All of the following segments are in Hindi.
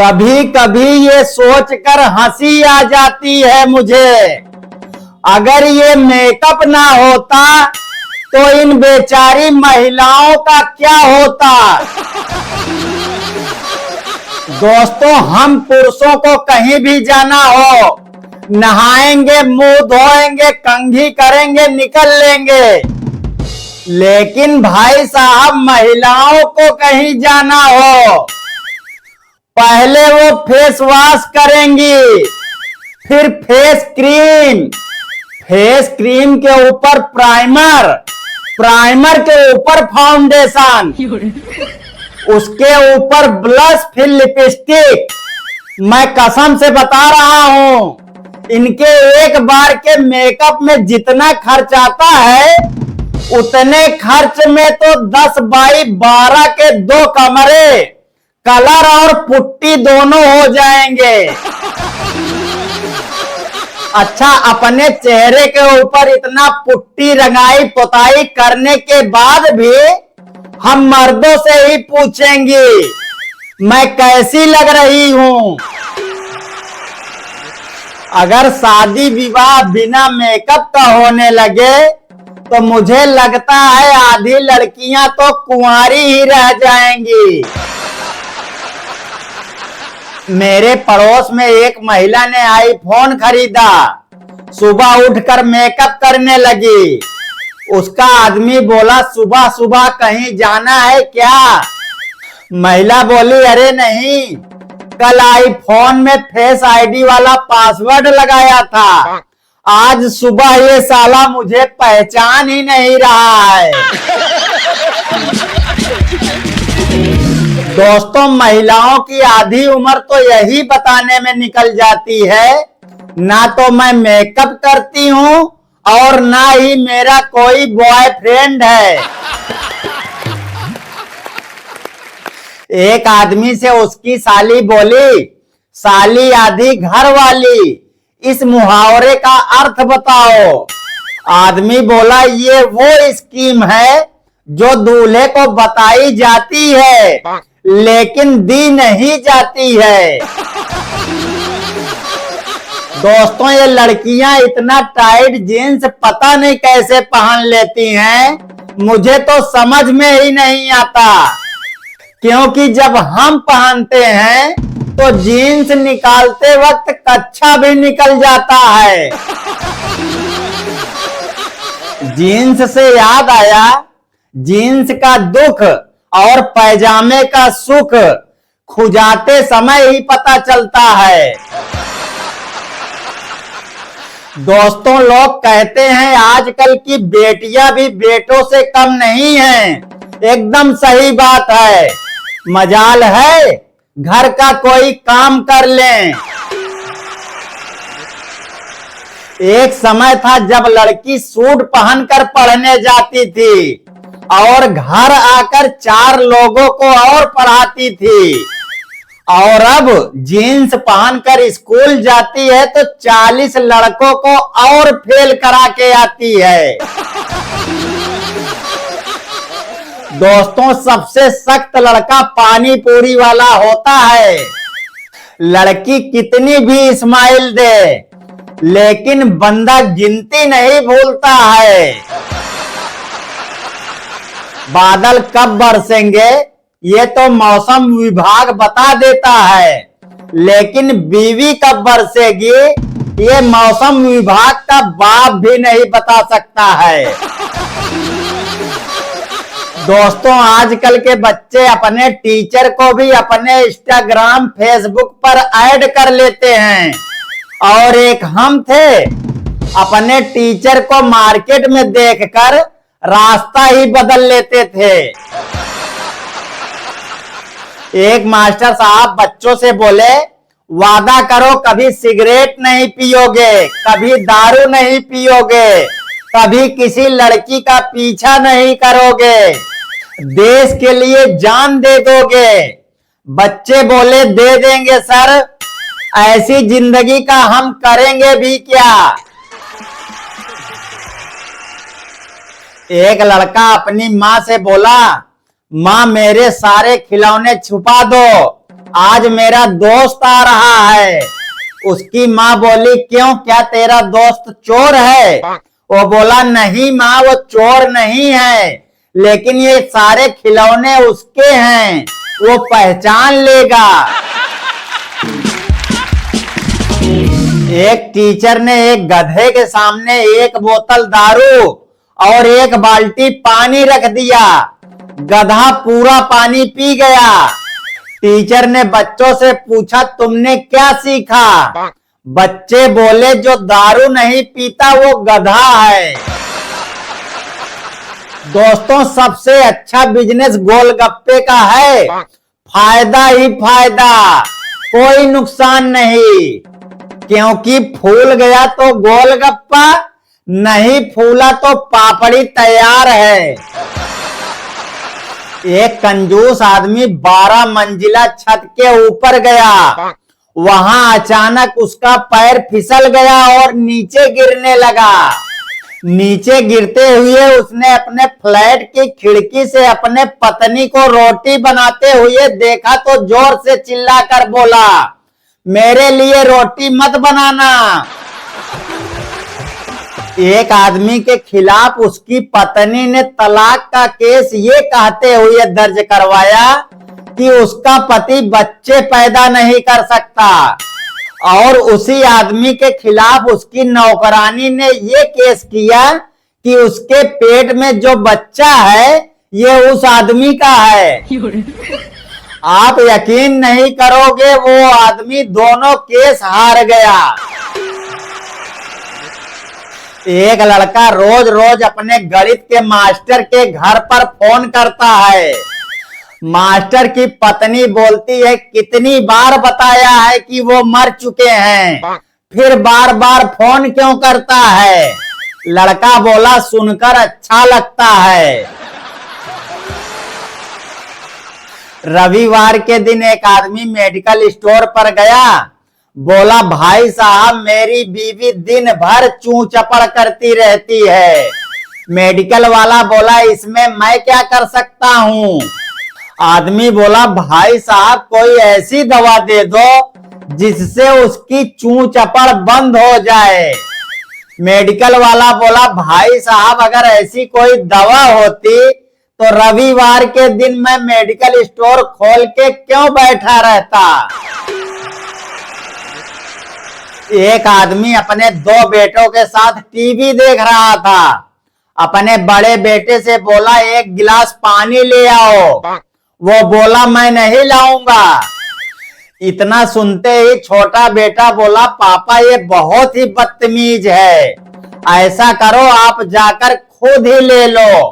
कभी कभी ये सोचकर हंसी आ जाती है मुझे, अगर ये मेकअप ना होता तो इन बेचारी महिलाओं का क्या होता। दोस्तों, हम पुरुषों को कहीं भी जाना हो, नहाएंगे, मुंह धोएंगे, कंघी करेंगे, निकल लेंगे। लेकिन भाई साहब, महिलाओं को कहीं जाना हो, पहले वो फेस वॉश करेंगी, फिर फेस क्रीम के ऊपर प्राइमर के ऊपर फाउंडेशन, उसके ऊपर ब्लश, फिर लिपस्टिक। मैं कसम से बता रहा हूं, इनके एक बार के मेकअप में जितना खर्च आता है, उतने खर्च में तो 10 बाई 12 के 2 कमरे, कलर और पुट्टी दोनों हो जाएंगे। अच्छा, अपने चेहरे के ऊपर इतना पुट्टी रंगाई पुताई करने के बाद भी हम मर्दों से ही पूछेंगी मैं कैसी लग रही हूं। अगर शादी विवाह बिना मेकअप का होने लगे तो मुझे लगता है आधी लड़कियां तो कुंवारी ही रह जाएंगी। मेरे पड़ोस में एक महिला ने आईफोन खरीदा, सुबह उठकर मेकअप करने लगी। उसका आदमी बोला, सुबह सुबह कहीं जाना है क्या? महिला बोली, अरे नहीं, कल आईफोन में फेस आईडी वाला पासवर्ड लगाया था, आज सुबह ये साला मुझे पहचान ही नहीं रहा है। दोस्तों, महिलाओं की आधी उम्र तो यही बताने में निकल जाती है, ना तो मैं मेकअप करती हूँ और ना ही मेरा कोई बॉयफ्रेंड है। एक आदमी से उसकी साली बोली, साली आधी घर वाली, इस मुहावरे का अर्थ बताओ। आदमी बोला, ये वो स्कीम है जो दूल्हे को बताई जाती है लेकिन दी नहीं जाती है। दोस्तों, ये लड़कियां इतना टाइट जीन्स पता नहीं कैसे पहन लेती हैं, मुझे तो समझ में ही नहीं आता। क्योंकि जब हम पहनते हैं तो जीन्स निकालते वक्त कच्छा भी निकल जाता है। जीन्स से याद आया, जीन्स का दुख और पैजामे का सुख खुजाते समय ही पता चलता है। दोस्तों, लोग कहते हैं आजकल की बेटियां भी बेटों से कम नहीं हैं। एकदम सही बात है। मजाल है घर का कोई काम कर लें। एक समय था जब लड़की सूट पहनकर पढ़ने जाती थी और घर आकर 4 लोगों को और पढ़ाती थी, और अब जीन्स पहनकर स्कूल जाती है तो 40 लड़कों को और फेल करा के आती है। दोस्तों, सबसे सख्त लड़का पानी पूरी वाला होता है। लड़की कितनी भी स्माइल दे, लेकिन बंदा गिनती नहीं भूलता है। बादल कब बरसेंगे ये तो मौसम विभाग बता देता है, लेकिन बीवी कब बरसेगी ये मौसम विभाग का बाप भी नहीं बता सकता है। दोस्तों, आजकल के बच्चे अपने टीचर को भी अपने इंस्टाग्राम फेसबुक पर ऐड कर लेते हैं, और एक हम थे, अपने टीचर को मार्केट में देखकर रास्ता ही बदल लेते थे। एक मास्टर साहब बच्चों से बोले, वादा करो कभी सिगरेट नहीं पियोगे, कभी दारू नहीं पियोगे, कभी किसी लड़की का पीछा नहीं करोगे, देश के लिए जान दे दोगे। बच्चे बोले, दे देंगे सर, ऐसी जिंदगी का हम करेंगे भी क्या। एक लड़का अपनी माँ से बोला, माँ मेरे सारे खिलौने छुपा दो, आज मेरा दोस्त आ रहा है। उसकी माँ बोली, क्यों, क्या तेरा दोस्त चोर है? वो बोला, नहीं माँ, वो चोर नहीं है, लेकिन ये सारे खिलौने उसके हैं, वो पहचान लेगा। एक टीचर ने एक गधे के सामने एक बोतल दारू और एक बाल्टी पानी रख दिया। गधा पूरा पानी पी गया। टीचर ने बच्चों से पूछा, तुमने क्या सीखा? बच्चे बोले, जो दारू नहीं पीता वो गधा है। दोस्तों, सबसे अच्छा बिजनेस गोलगप्पे का है। फायदा ही फायदा, कोई नुकसान नहीं, क्योंकि फूल गया तो गोलगप्पा, नहीं फूला तो पापड़ी तैयार है। एक कंजूस आदमी 12 मंजिला छत के ऊपर गया। वहां अचानक उसका पैर फिसल गया और नीचे गिरने लगा। नीचे गिरते हुए उसने अपने फ्लैट की खिड़की से अपने पत्नी को रोटी बनाते हुए देखा तो जोर से चिल्लाकर बोला, मेरे लिए रोटी मत बनाना। एक आदमी के खिलाफ उसकी पत्नी ने तलाक का केस ये कहते हुए दर्ज करवाया कि उसका पति बच्चे पैदा नहीं कर सकता, और उसी आदमी के खिलाफ उसकी नौकरानी ने ये केस किया कि उसके पेट में जो बच्चा है ये उस आदमी का है। आप यकीन नहीं करोगे, वो आदमी दोनों केस हार गया। एक लड़का रोज रोज अपने गणित के मास्टर के घर पर फोन करता है। मास्टर की पत्नी बोलती है, कितनी बार बताया है कि वो मर चुके हैं, फिर बार बार फोन क्यों करता है? लड़का बोला, सुनकर अच्छा लगता है। रविवार के दिन एक आदमी मेडिकल स्टोर पर गया। बोला, भाई साहब, मेरी बीवी दिन भर चूं चपड़ करती रहती है। मेडिकल वाला बोला, इसमें मैं क्या कर सकता हूँ? आदमी बोला, भाई साहब, कोई ऐसी दवा दे दो जिससे उसकी चूं चपड़ बंद हो जाए। मेडिकल वाला बोला, भाई साहब, अगर ऐसी कोई दवा होती तो रविवार के दिन मैं मेडिकल स्टोर खोल के क्यों बैठा रहता? एक आदमी अपने 2 बेटों के साथ टीवी देख रहा था। अपने बड़े बेटे से बोला, एक गिलास पानी ले आओ। वो बोला, मैं नहीं लाऊंगा। इतना सुनते ही छोटा बेटा बोला, पापा, ये बहुत ही बदतमीज है, ऐसा करो आप जाकर खुद ही ले लो,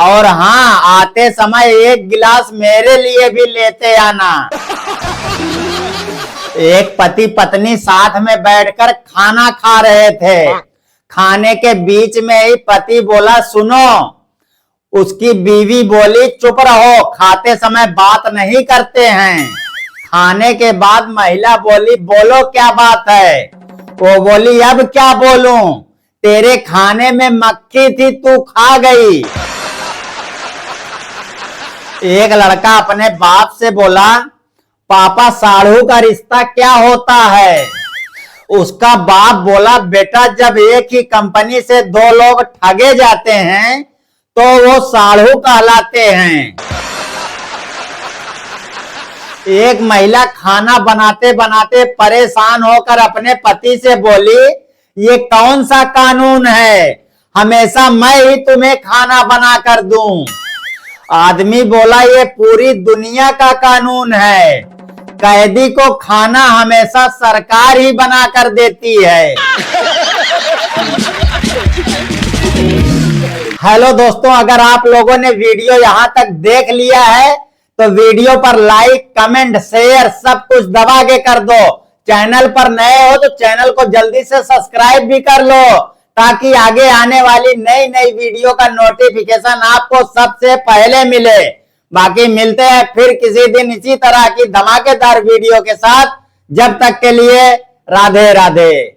और हाँ, आते समय एक गिलास मेरे लिए भी लेते आना। एक पति पत्नी साथ में बैठकर खाना खा रहे थे। खाने के बीच में ही पति बोला, सुनो। उसकी बीवी बोली, चुप रहो, खाते समय बात नहीं करते हैं। खाने के बाद महिला बोली, बोलो क्या बात है? वो बोली, अब क्या बोलूं, तेरे खाने में मक्खी थी, तू खा गई। एक लड़का अपने बाप से बोला, पापा, साढ़ू का रिश्ता क्या होता है? उसका बाप बोला, बेटा, जब एक ही कंपनी से 2 लोग ठगे जाते हैं तो वो साढ़ू कहलाते हैं। एक महिला खाना बनाते बनाते परेशान होकर अपने पति से बोली, ये कौन सा कानून है, हमेशा मैं ही तुम्हें खाना बना कर दूं। आदमी बोला, ये पूरी दुनिया का कानून है, कैदी को खाना हमेशा सरकार ही बना कर देती है। हेलो दोस्तों, अगर आप लोगों ने वीडियो यहाँ तक देख लिया है तो वीडियो पर लाइक, कमेंट, शेयर सब कुछ दबा के कर दो। चैनल पर नए हो तो चैनल को जल्दी से सब्सक्राइब भी कर लो, ताकि आगे आने वाली नई नई वीडियो का नोटिफिकेशन आपको सबसे पहले मिले। बाकी मिलते हैं फिर किसी दिन इसी तरह की धमाकेदार वीडियो के साथ। जब तक के लिए राधे राधे।